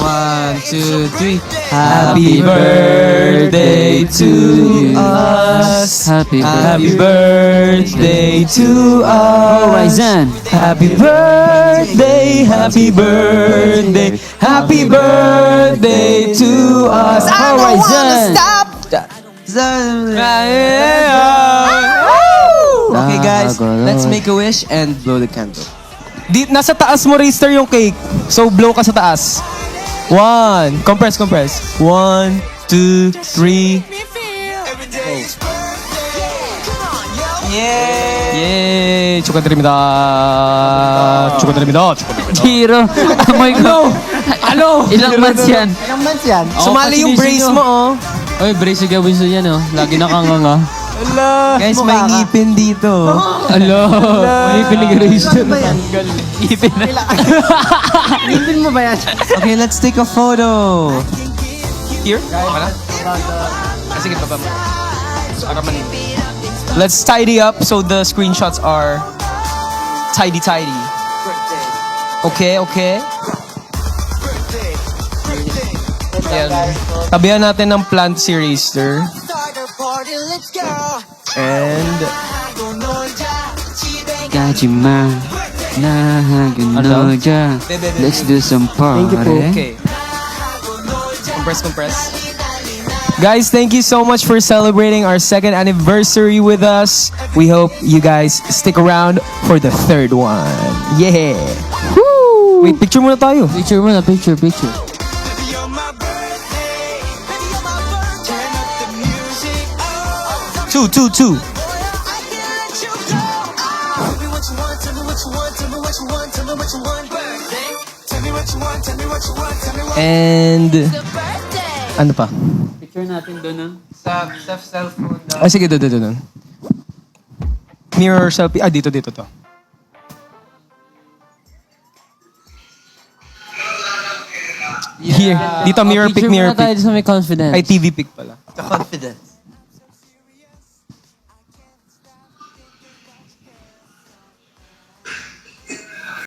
1, 2, 3. Happy birthday to us. Happy birthday to us. Horizon. Happy birthday, happy birthday, happy birthday to us. Horizon. Okay guys, let's make a wish and blow the candle. Nasa taas mo, Raster, yung cake. So blow ka sa taas. 1, compress. 1, 2, 3. Yay! 축하드립니다. Zero. Amoy ko. Ano? Ilang months yan? Sumali yung brace mo, oh. Oy, brace yung gawin yan, oh. Lagi nakanganga. Guys, may ngipin dito. Alo. May pinag-register. Ipin na. Ipin mo ba yan? Okay, let's take a photo. Here? Sige, baba mo. Let's tidy up so the screenshots are tidy. Okay. Ayan. Tabihan natin ng plant si Raster. And Gajima. Nahaganoja. Let's do some party. okay. Compress. Guys, thank you so much for celebrating our 2nd anniversary with us. We hope you guys stick around for the 3rd one. Yeah! Woo! Wait, picture muna tayo. Picture mo na, picture. Two. And ano pa? Picture natin doon, no? Sa cellphone daw. Ah, sige, doon. Mirror selfie. Ah, dito to. Here. Dito, mirror pic. Picture muna tayo sa may confidence. Ay, TV pic pala. The confidence.